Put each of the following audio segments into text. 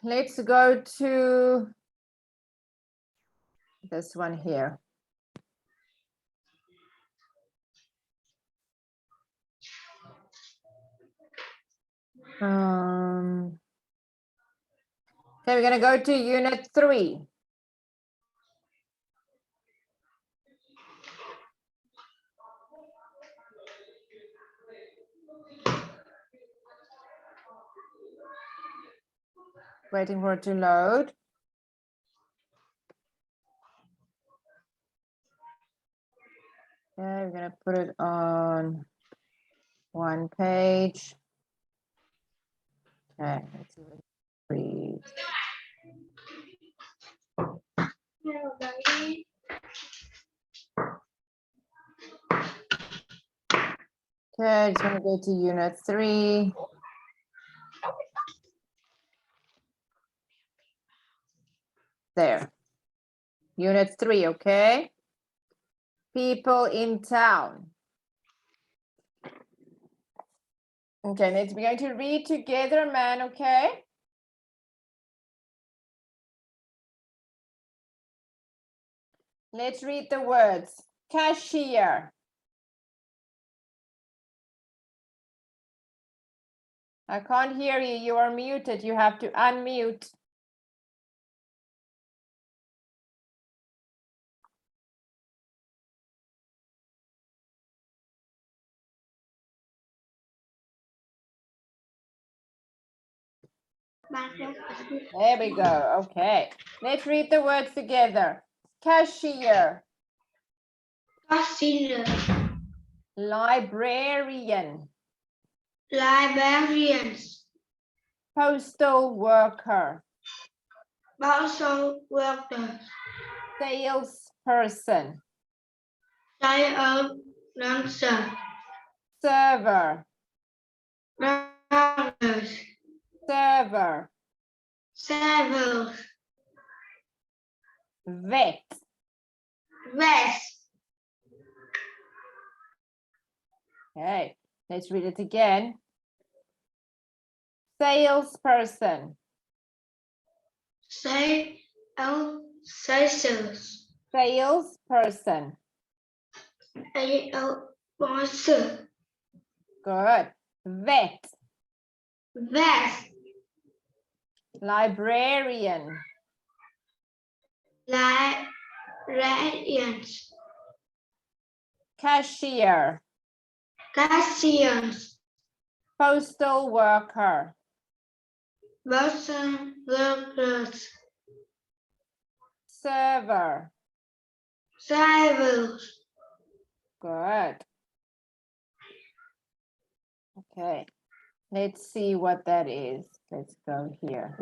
let's go to this one here. Okay, we're going to go to unit 3. Waiting for it to load. Okay, we're going to put it on one page. Okay, let's see what it reads. Okay, just want to go to unit 3. There. Unit 3, okay? People in town. Okay, next we're going to read together, man, okay? Let's read the words. Cashier. I can't hear you. You are muted. You have to unmute. There we go. Okay. Let's read the words together. Cashier. Cashier. Librarian. Librarians. Postal worker. Postal workers. Salesperson. Sales dancer. Server. Routers. Server. Servers. Vet. Vets. Okay, let's read it again. Salesperson. Salesperson. Salesperson. Salesperson. Good. Vet. Vets. Librarian. Librarians. Cashier. Cashiers. Postal worker. Postal workers. Server. Servers. Good. Okay, let's see what that is. Let's go here.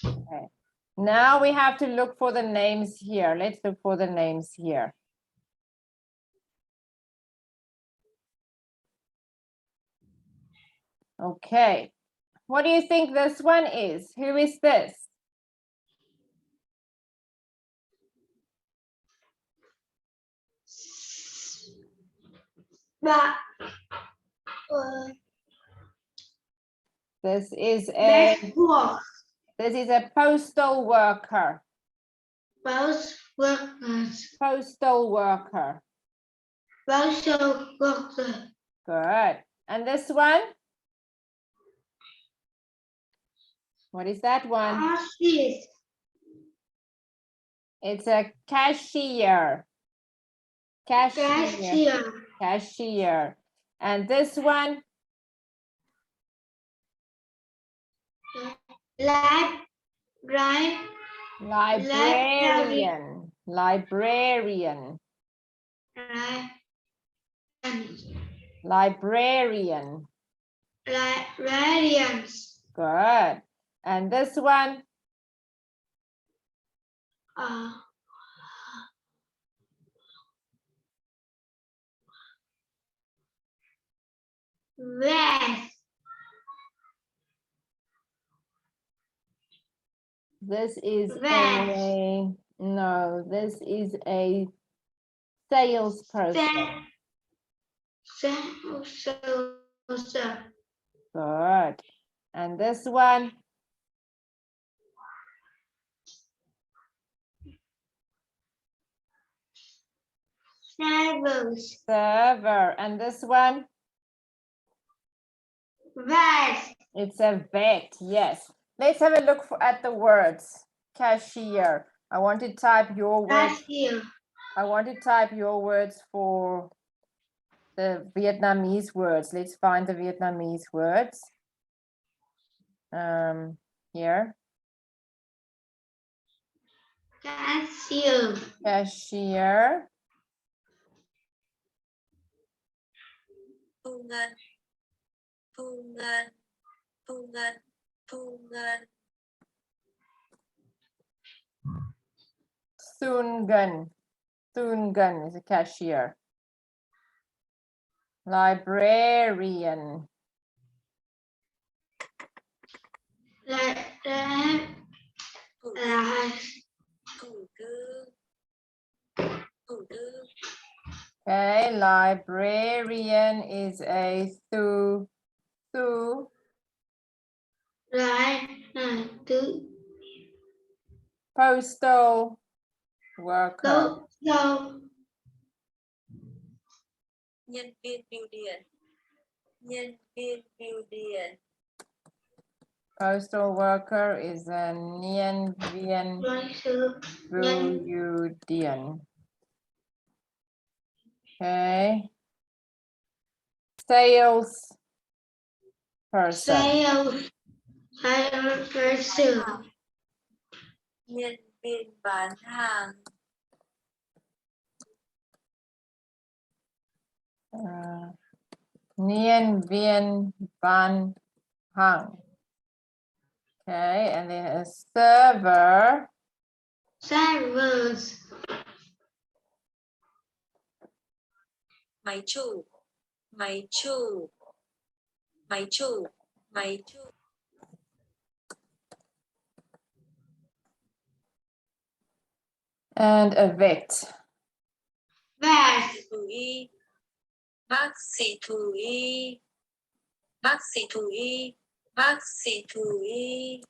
Okay, now we have to look for the names here. Let's look for the names here. Okay, what do you think this one is? Who is this? But This is a postal worker. Post workers. Postal worker. Postal worker. Good. And this one? What is that one? Cashiers. It's a cashier. Cashier. Cashier. Cashier. And this one? Librarian. Librarian. Librarian. Librarian. Librarians. Good. And this one? Vets. This is Vets. this is a salesperson. Salesperson. Good. And this one, servers, server. And this one, vets, it's a vet. Yes. Let's have a look at the words. Cashier. I want to type your words. cashier, I want to type your words for the Vietnamese words. Let's find the Vietnamese words. Here. cashier, Cashier. thu ngân thu ngân thu ngân thu ngân Thungun. Thungun is a cashier. Librarian. thủ thủ thư thủ thư Okay, librarian is a postal worker. nhân viên bưu điện nhân viên bưu điện Postal worker is a nhân viên bưu điện. Okay. Sales person. nhân viên bán hàng Nhân viên bán hàng. Okay, and then a server. servers, máy chủ máy chủ máy chủ máy chủ And a vet. vets, thú y bác sĩ thú y bác sĩ thú y bác sĩ thú y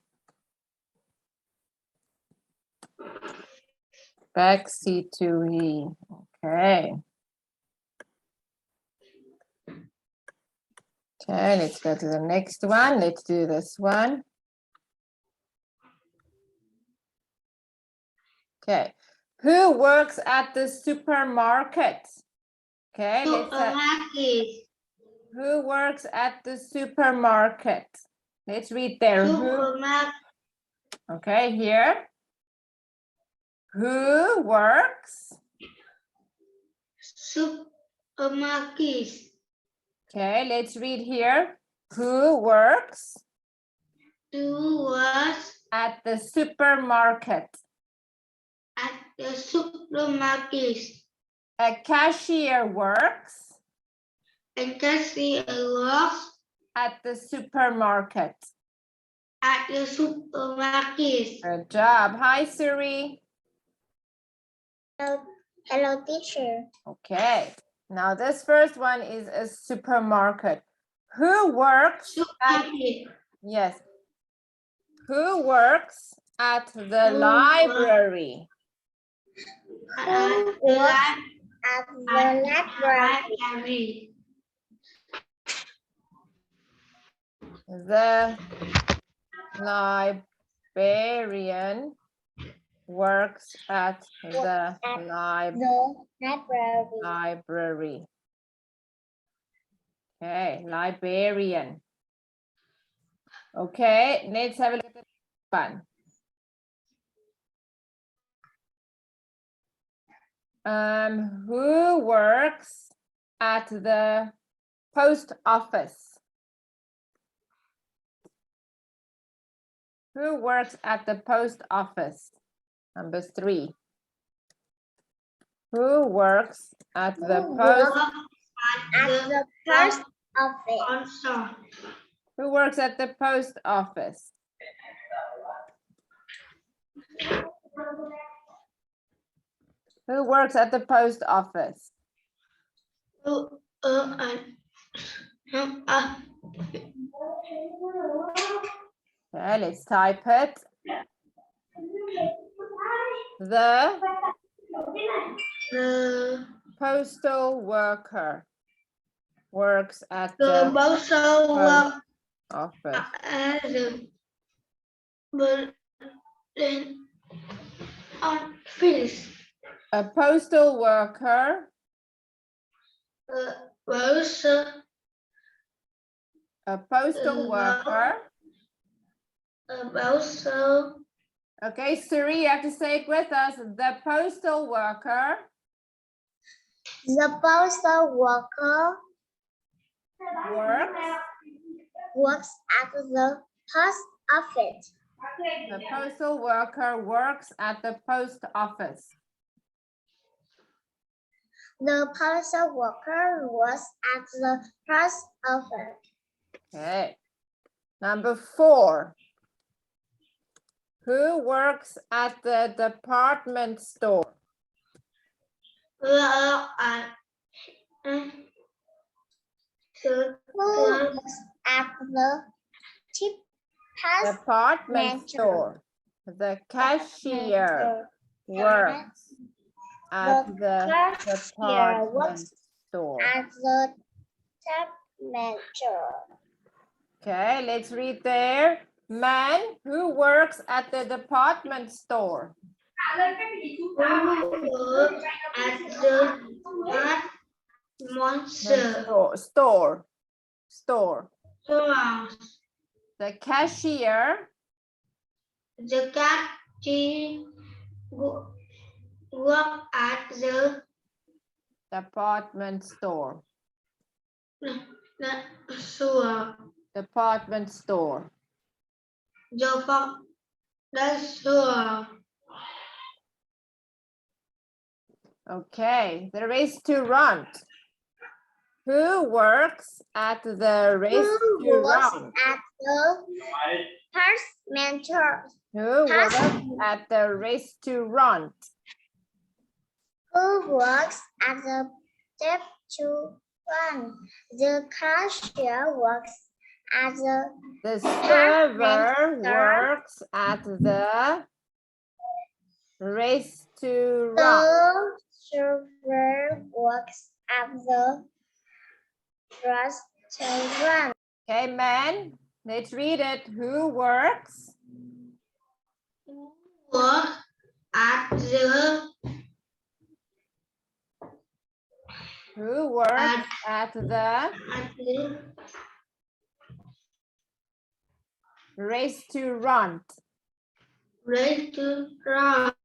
Backseat to he. Okay. Okay, let's go to the next one. Let's do this one. Okay. Who works at the supermarket? Okay, supermarket, who works at the supermarket? Let's read there. Who? supermarket, Okay, here. Who works? supermarket, Okay, let's read here. Who works was at the supermarket? at the supermarket, A cashier works and cashier was at the supermarket. at the supermarket. Good job. Hi, Suri. Hello, teacher. Okay. Now this first one is a supermarket. Who works at, Supermarket. yes. Who works at the Who works library? At the library. The librarian works at the library. Okay, librarian. Okay, let's have a look at this one. Who works at the post office? Who works at the post office? Number 3. Who works at the post? Post office. Who works at the post office? Who works at the post office? Okay, let's type it. The The postal worker works at the the postal post work office. at the Berlin office. A postal worker. Postal A postal worker. postal Okay, Suri, you have to say it with us. The postal worker works at the post office. The postal worker works at the post office. The postal worker works at the post office. Okay. Number 4. Who works at the department store? Who works at the Department store. The cashier works at the department store. At the department store. Okay, let's read there. Man who works at the department store. Who works at the department Store. store. The cashier The cashier works at the department store. store. Department store. The store. Okay, the restaurant. Who works at the restaurant? At the department. Who works at the restaurant? Who works at the restaurant? The cashier works at The server works at the restaurant. the server works at the restaurant. Okay, man, let's read it. Who works? Work at the Who works at the restaurant? restaurant.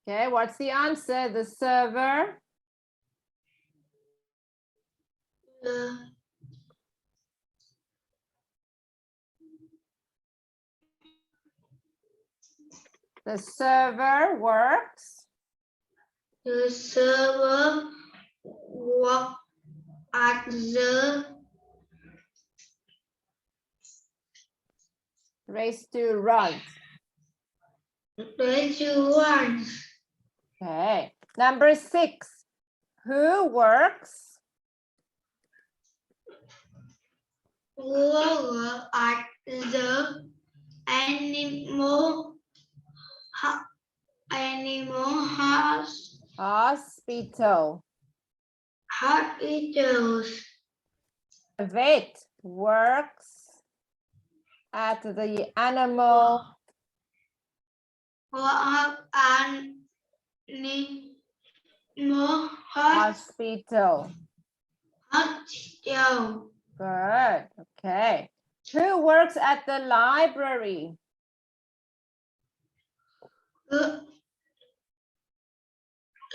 Okay, what's the answer? The server? The server works The server works at the restaurant. restaurant. Okay, number 6. Who works? Who works at the animal Hospital. hospitals. A vet works at the animal hospital. Hospital. Good. Okay. Who works at the library?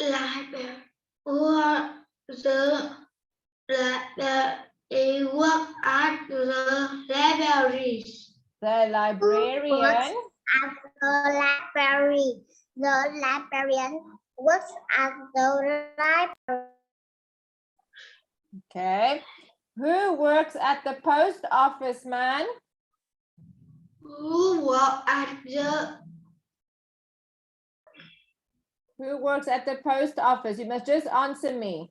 Library. They work at the libraries. The librarian. At the library. The librarian works at the library. Okay. Who works at the post office, man? Who works at the Who works at the post office? You must just answer me.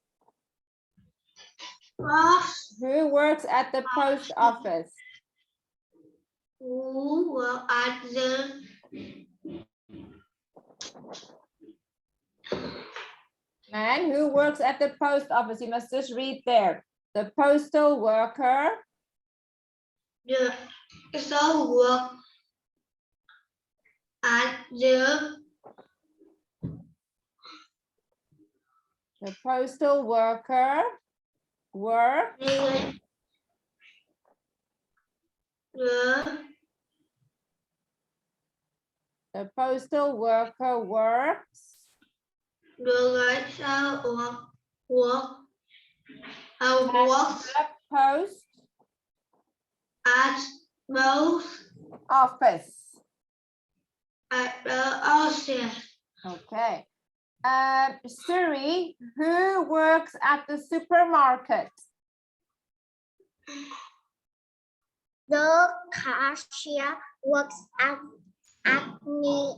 Who works at the post office? Who work at the Man, who works at the post office? You must just read there. The postal worker. the so work at The postal worker work. The postal worker works work at the post at both office. at the office. Okay. Suri, who works at the supermarket? The cashier works at the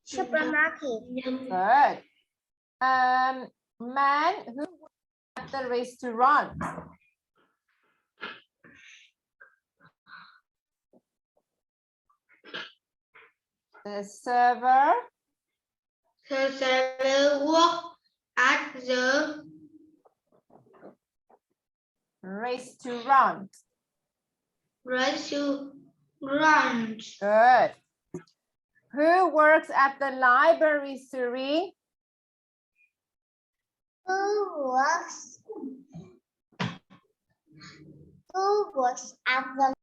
supermarket. Good. Man, who works at the restaurant? The server. The server works at the Restaurant. restaurant. Good. Who works at the library, Suri? Who works at the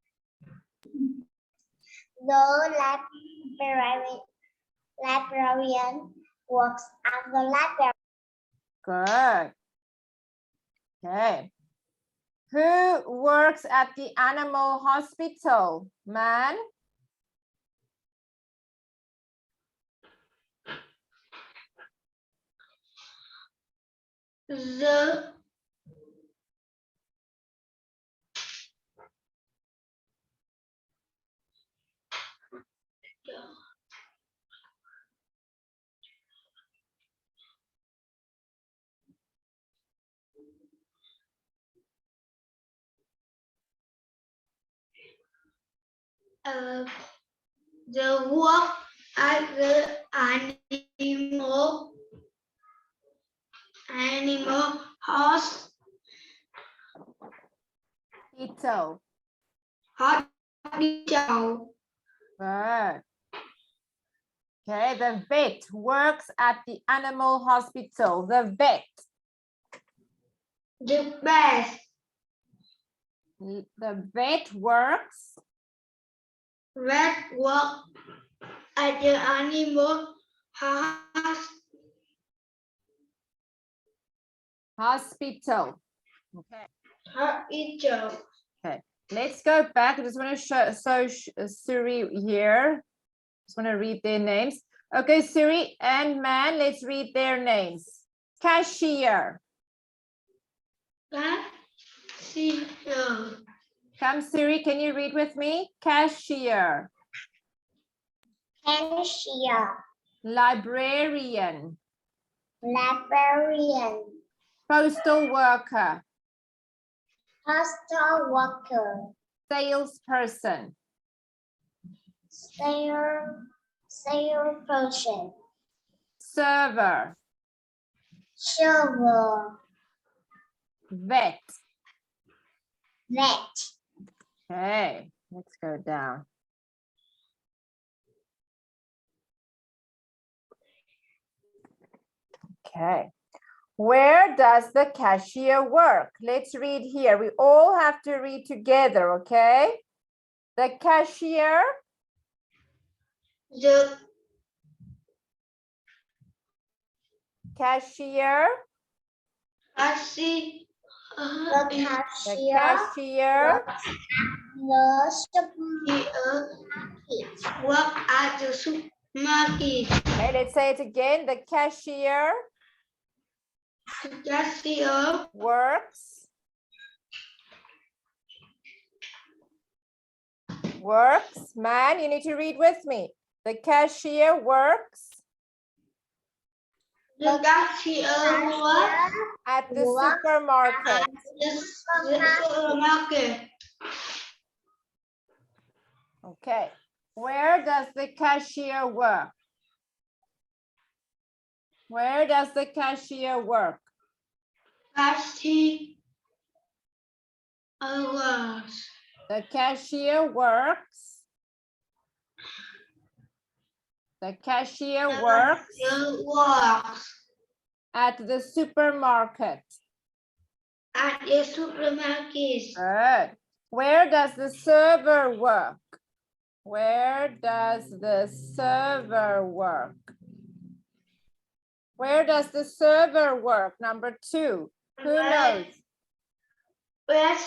librarian works at the library. Good. Okay. Who works at the animal hospital? Man? The work at the animal hospital. Good. Okay, the vet works at the animal hospital. The vet. The best. The vet works Red work at the animal hospital. Okay. hospital. Okay. Let's go back. I just want to show Suri here. Just want to read their names. Okay, Suri and Man, let's read their names. Cashier. Cashier. Come, Suri, can you read with me? Cashier. Cashier. Librarian. Librarian. Postal worker. Postal worker. Salesperson. Salesperson. Server. Server. Vet. Vet. Okay, let's go down. Okay. Where does the cashier work? Let's read here. We all have to read together, okay? The cashier. The Cashier. cashier. The cashier. Work at the supermarket. Okay, let's say it again. The cashier The cashier works Man, you need to read with me. The cashier works The cashier works at the Work supermarket. at the supermarket. Okay. Where does the cashier work? Where does the cashier work? Cashier works. The cashier works. The cashier works Works at the supermarket. at the supermarket. Good. Where does the server work? Where does the server work? Where does the server work? Number 2. Who knows? Where's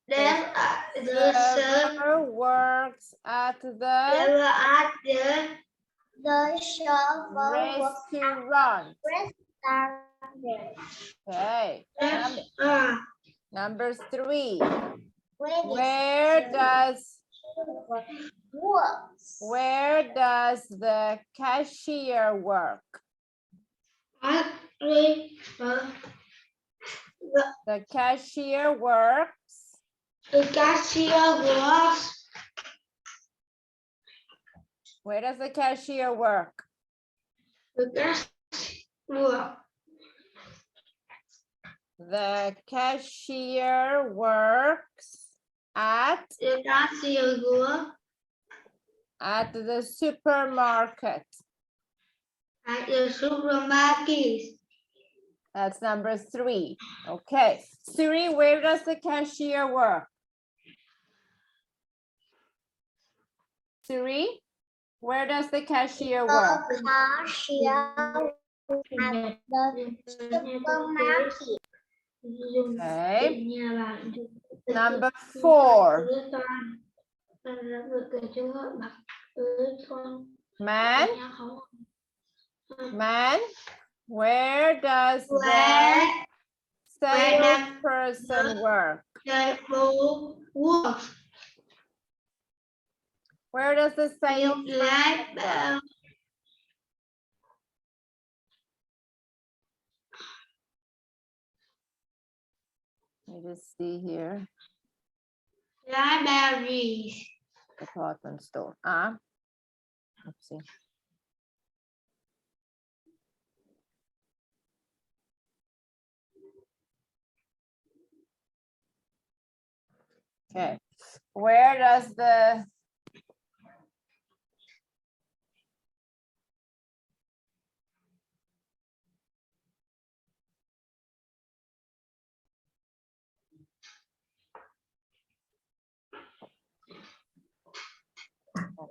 the Server works at the server at the server restaurant. restaurant. Okay. Number 3. Where Where does the cashier work? at The cashier works the cashier works Where does the cashier work? the cashier The cashier works at the cashier works the supermarket. at the supermarket. That's number 3. Okay. Suri, where does the cashier work? Suri, where does the cashier work? The cashier at the supermarket. Okay. Number 4. Man, where does the salesperson work? Works Where does the salesperson work? Let me just see here. libraries. Department store. Let's see. Okay. Where does the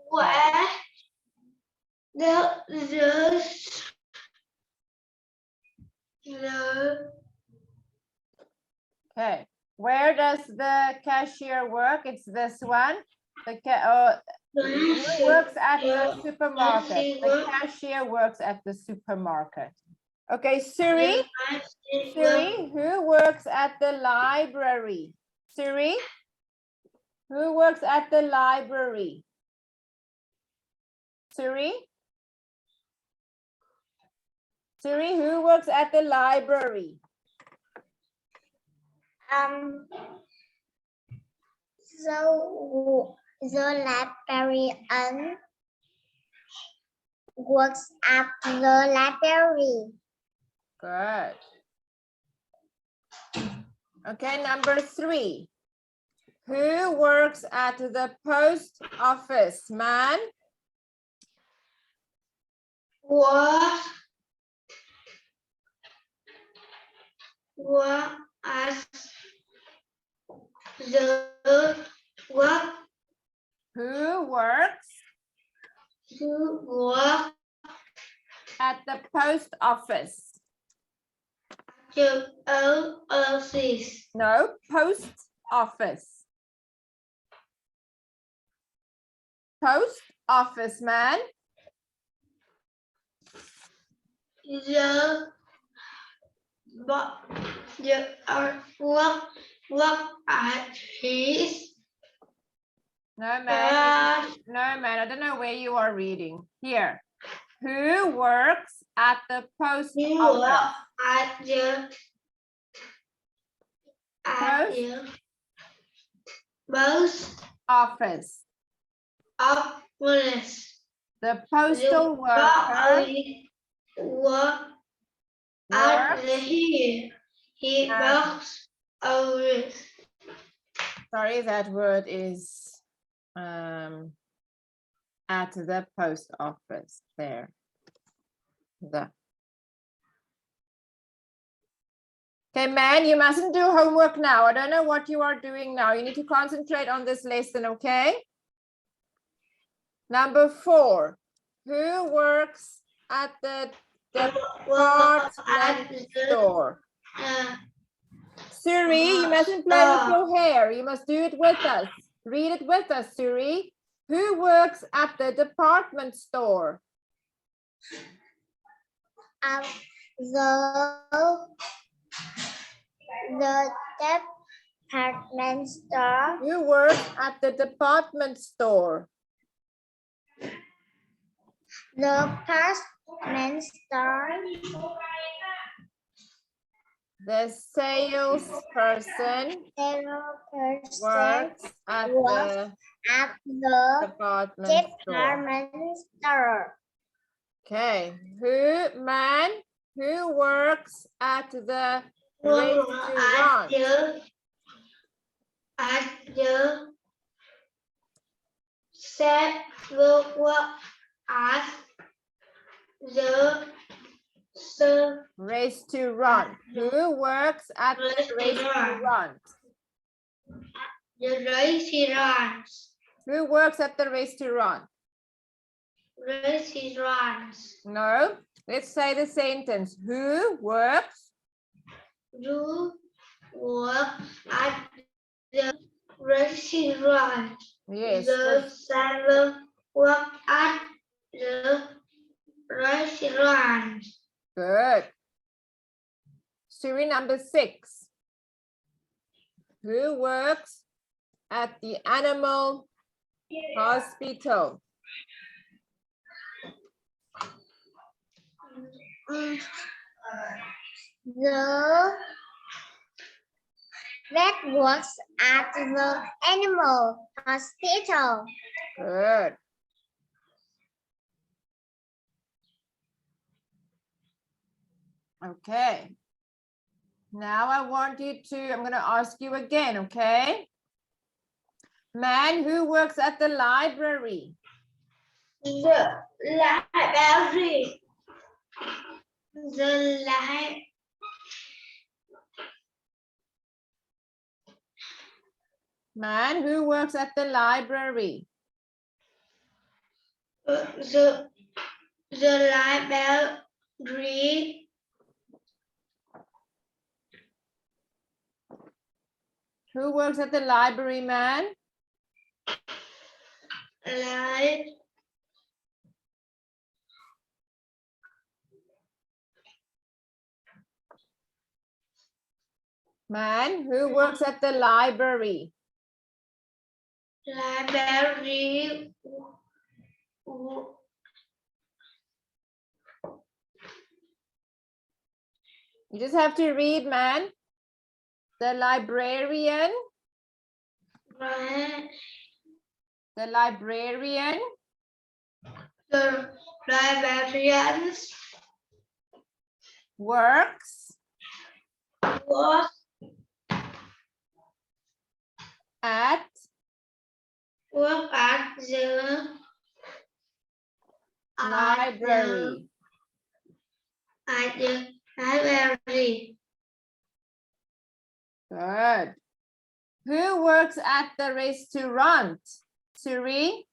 Where the Okay, where does the cashier work? It's this one. Who works at the supermarket? The cashier works at the supermarket. Okay, Suri, who works at the library? Suri, who works at the library? Suri? Suri, who works at the library? The librarian works at the library. Good. Okay, number 3. Who works at the post office? Man? Work as the work Who works to work at the post office? to office. No, post office. Post office, man. The work at his No, man. No, man. I don't know where you are reading. Here. Who works at the post You office? work at the post Office. office. The postal worker Work at works. the here. He at- works always. Sorry, that word is at the post office. There. The. Okay, man, you mustn't do homework now. I don't know what you are doing now. You need to concentrate on this lesson, okay? Number 4. Who works at the department store? Suri, you mustn't play with your hair. You must do it with us. Read it with us, Suri. Who works at the department store? The department store. Who works at the department store? The department store. The salesperson works at the department store. Department store. Okay. Who works at the restaurant? At the set work at the Restaurant. Who works at the restaurant? The restaurants. Who works at the restaurant? Restaurants. No. Let's say the sentence. Who works? You work at the restaurant. Yes. The server work at the restaurant. Good. Story number 6. Who works at the animal hospital? The vet works at the animal hospital. Good. Okay. Now I want you to, I'm going to ask you again, okay? Man, who works at the library? The library. The Man, who works at the library? the library. Who works at the library, man? Man, who works at the library? Library. You just have to read, man. The librarian. The librarian. The librarians Works work at the library. At the library. Good. Who works at the restaurant? Suri?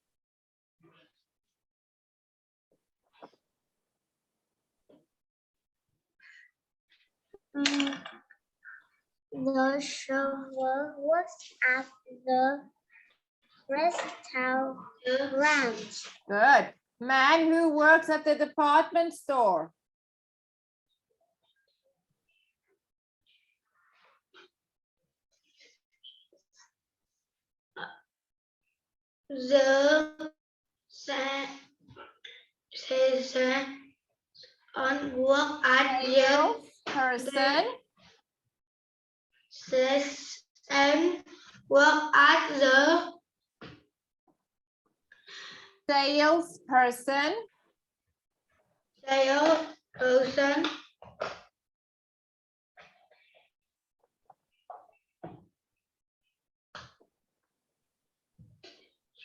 The chauffeur works at the restaurant. Good. Man, who works at the department store? The Salesman work at the Salesperson. salesman work at the Salesperson. salesperson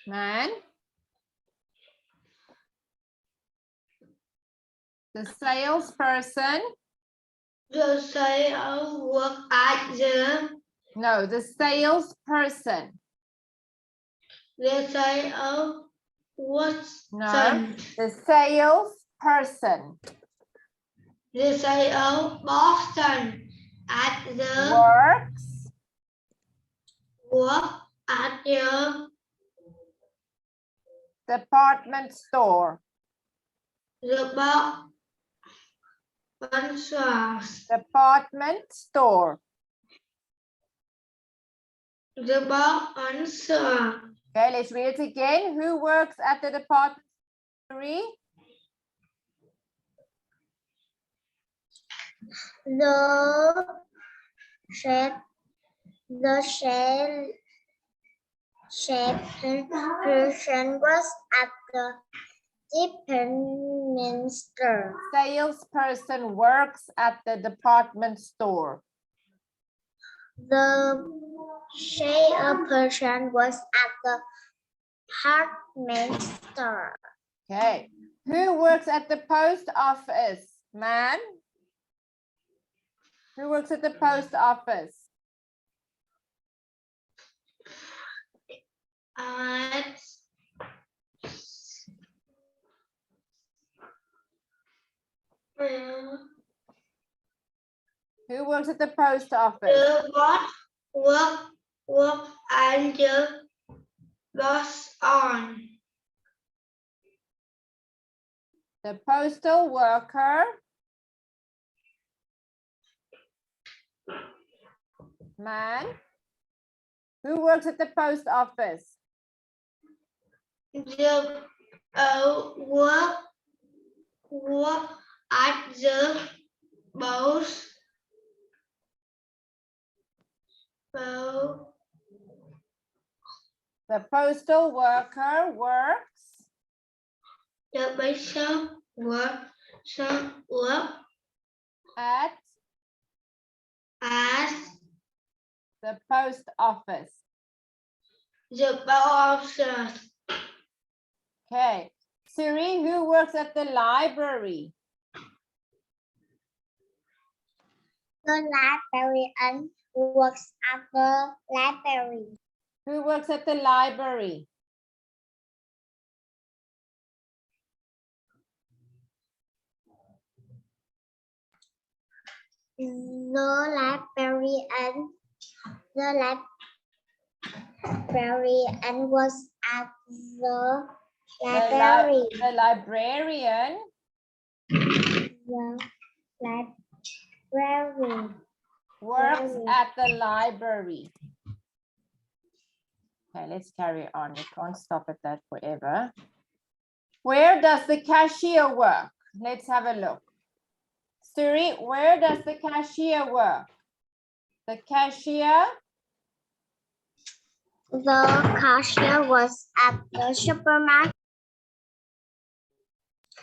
Man. The salesperson. the sales work at the No, the salesperson. sales was No, the salesperson the sales Boston at the works work at the department store. the department Department store. store. Okay, let's read it again. Who works at the department store? The shed person was at the department store. Salesperson works at the department store. The salesperson was at the department store. Okay. Who works at the post office? Man? Who works at the post office? At Who works at the post office? the work and the goes on. The postal worker. Man? Who works at the post office? The work at the post The postal worker works the bishop work at at the post office. the office. Okay. Suri, who works at the library? The librarian works at the library. Who works at the library? The librarian was at the library. The librarian The library. works at the library. Okay, let's carry on. We can't stop at that forever. Where does the cashier work? Let's have a look. Suri, where does the cashier work? The cashier. The cashier was at the supermarket.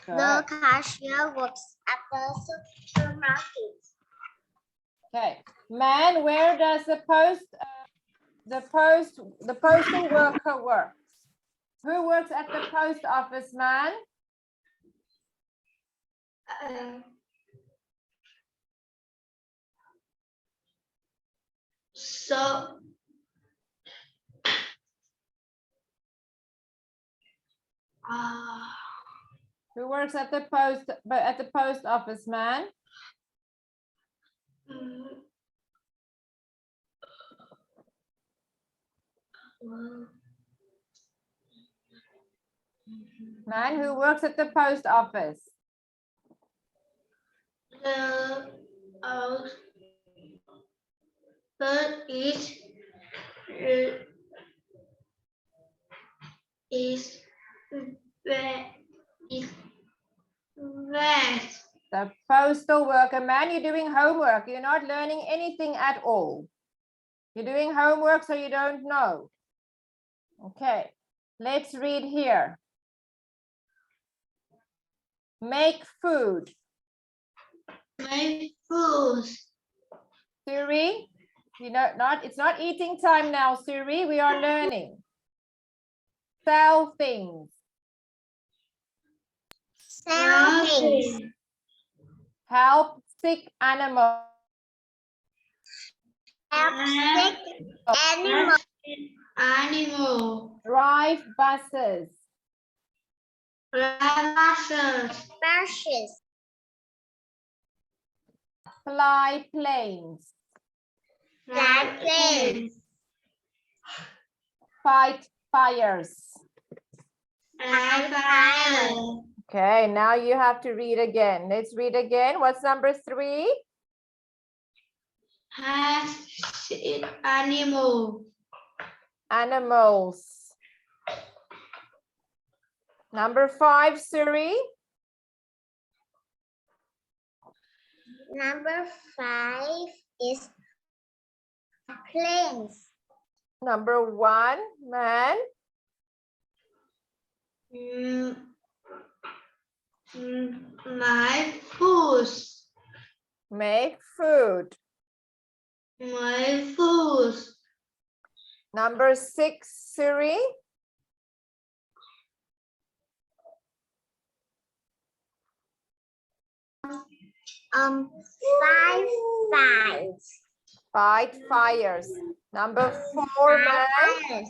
The cashier works at the supermarket. Okay. Man, where does the postal worker work? Who works at the post office, man? So Who works at the post office, man? Man, who works at the post office? the is Vet. The postal worker. Man, you're doing homework. You're not learning anything at all. You're doing homework, so you don't know. Okay, let's read here. Make food. Make food. Suri, you know, it's not eating time now, Suri. We are learning. Sell things. Sell things. Help sick animals. Help sick animals. Animal. Drive buses. Buses. Bushes. Fly planes. Fly planes. Fight fires. Fly fire. Okay, now you have to read again. Let's read again. What's number 3? Has animal. Animals. Number 5, Suri. Number 5 is planes. Number 1, man. My food. Make food. My food. Number 6, Suri. Five fights. Fight fires. Number 4, man.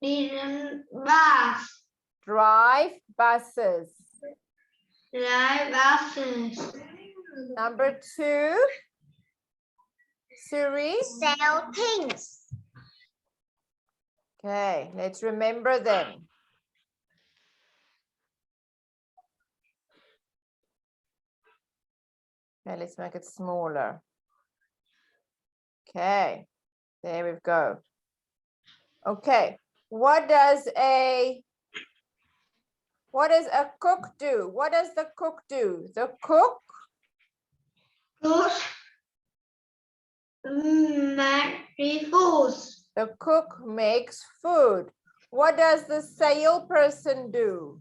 Didn't bus. Drive buses. Drive buses. Number 2, Suri. Sell things. Okay, let's remember them. Okay, let's make it smaller. Okay, there we go. Okay, what does a cook do? What does the cook do? The cook Cook. Make food. The cook makes food. What does the salesperson do?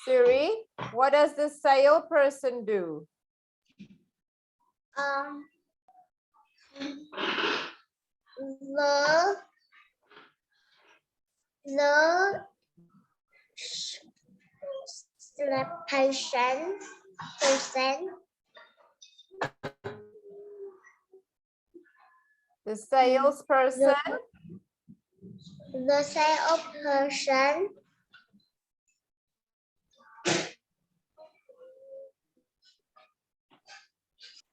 Siri, what does the salesperson do? The person The salesperson the salesperson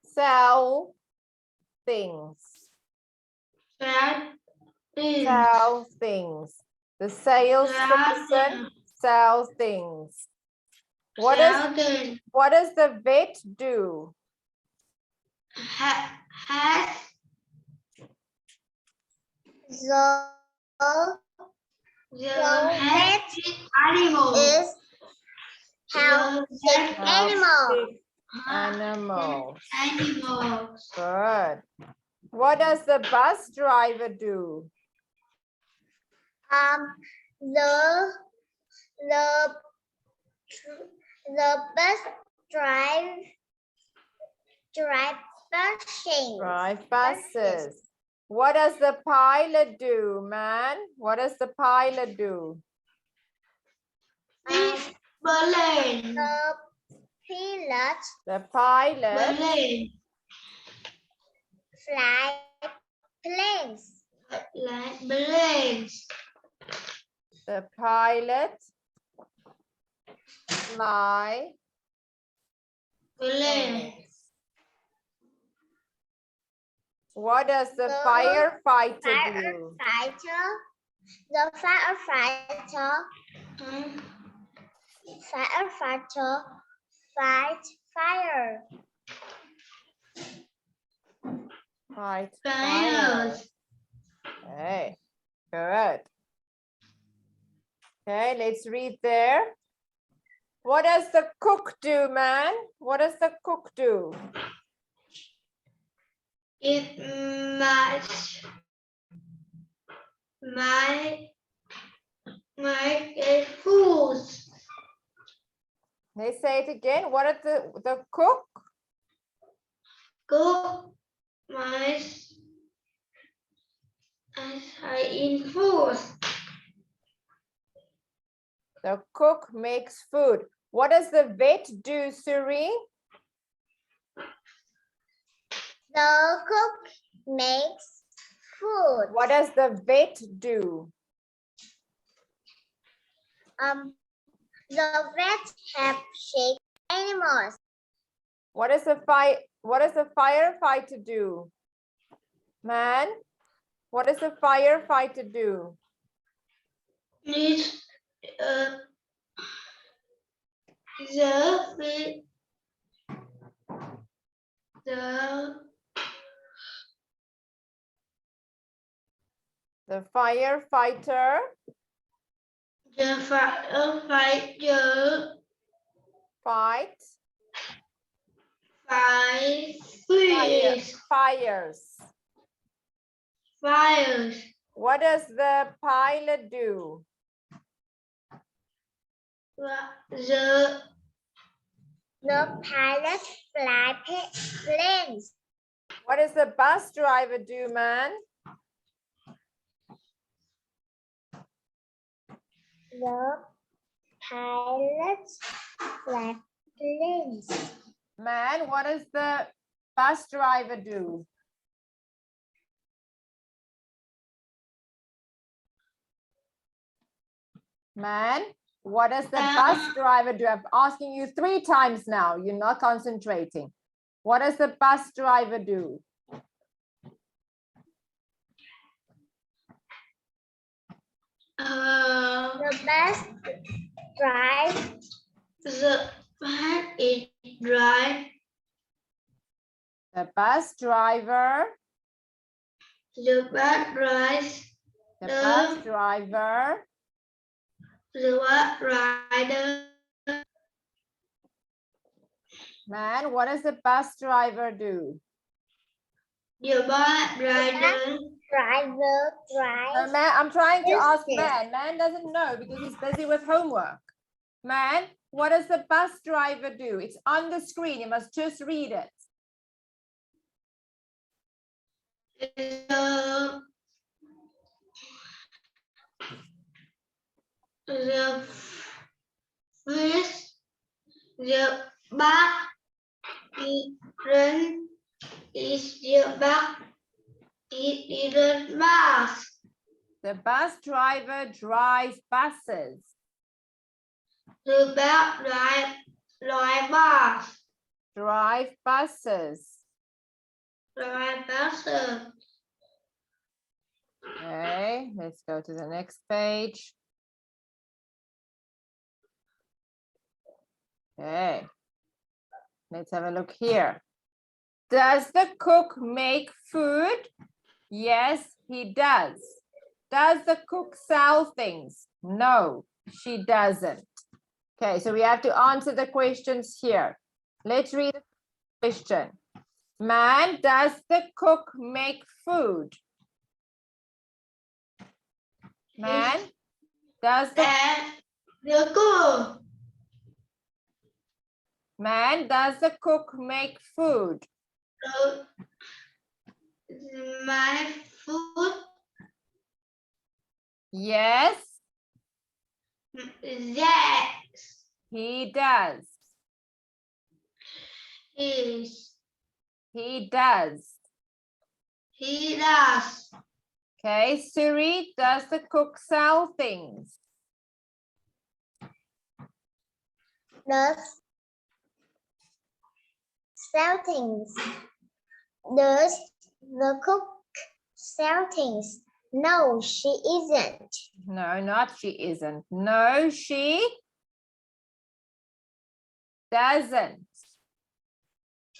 sell things. Sell things. The salesperson sells things. What does the vet do? vet is help sick animals. Animals. Good. What does the bus driver do? The bus drive buses. Drive buses. What does the pilot do, man? What does the pilot do? Berlin. The pilot Fly planes. Like planes. The pilot fly planes. What does the firefighter do? The firefighter fight fire. Fight fire. Okay, good. Okay, let's read there. What does the cook do, man? What does the cook do? It must make a food. Let's say it again. What does the cook? Cook must in food. The cook makes food. What does the vet do, Suri? The cook makes food. What does the vet do? The vet have sick animals. What does the firefighter do? Man, what does the firefighter do? Needs The firefighter the firefighter fight fires. What does the pilot do? The pilot fly planes. What does the bus driver do, man? The pilot fly planes. Man, what does the bus driver do? Man, what does the bus driver do? I'm asking you 3 times now. You're not concentrating. What does the bus driver do? The bus drive. The bus is drive. The bus driver. The bus drives. The bus driver. The bus rider. Man, what does the bus driver do? The bus rider. No, man, I'm trying to ask Yes. man. Man doesn't know because he's busy with homework. Man, what does the bus driver do? It's on the screen. You must just read it. The first, the bus is the bus. It is bus. The bus driver drives buses. The bus drive bus. Drive buses. Drive buses. Okay, let's go to the next page. Okay, let's have a look here. Does the cook make food? Yes, he does. Does the cook sell things? No, she doesn't. Okay, so we have to answer the questions here. Let's read the question. Man, does the cook make food? Man, does the cook. Man, does the cook make food? My food. Yes, Yes. he does. Is. He does. He does. Okay, Suri, does the cook sell things? Does sell things. Does the cook sell things? No, she isn't. No, not she isn't. No, she doesn't.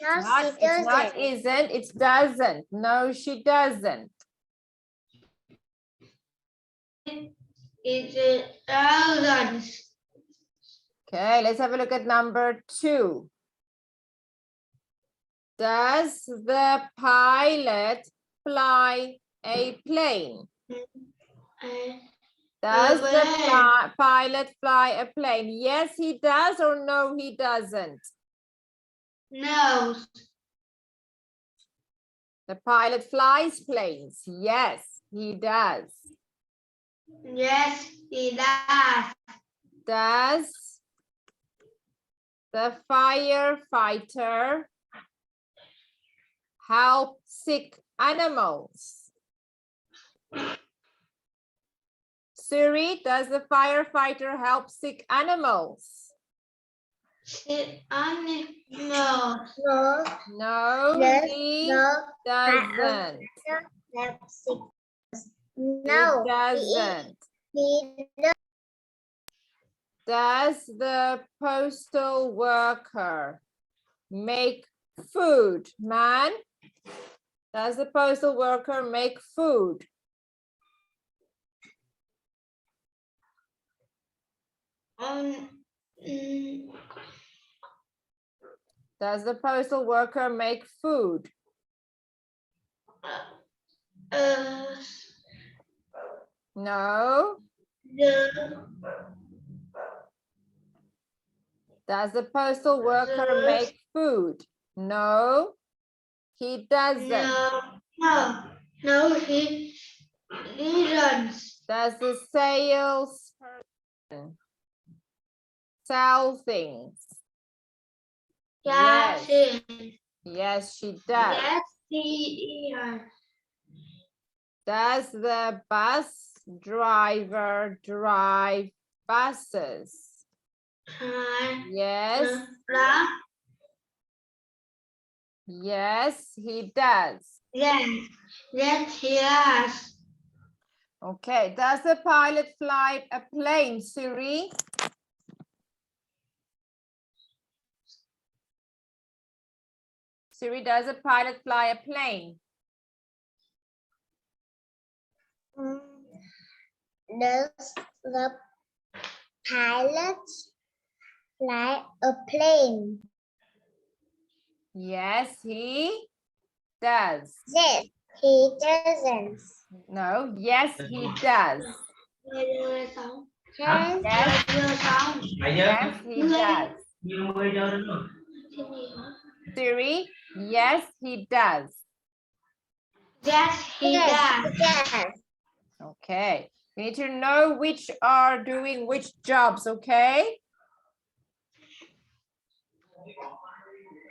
No, It's not isn't, it's doesn't. No, she doesn't. It doesn't. Okay, let's have a look at number 2. Does the pilot fly a plane? Does the pilot fly a plane? Yes, he does, or no, he doesn't? No. The pilot flies planes. Yes, he does. Yes, he does. Does the firefighter help sick animals? Suri, does the firefighter help sick animals? No. No. No, Yes, he no. doesn't. No. He doesn't. He Does the postal worker make food, man? Does the postal worker make food? Does the postal worker make food? No. Does the postal worker make food? No. He doesn't. No, he didn't. Does the salesperson sell things? Yes. Yes, she does. Yes, he is. Does the bus driver drive buses? Yes. Yes, he does. Yes, he does. Okay. Does the pilot fly a plane, Suri? Siri, does a pilot fly a plane? Does the pilot fly a plane? Yes, he does. Yes, he doesn't. No, yes, he does. Yes, yes, he does. Siri, yes, he does. Yes, he does. Yes. Okay, we need to know which are doing which jobs, okay?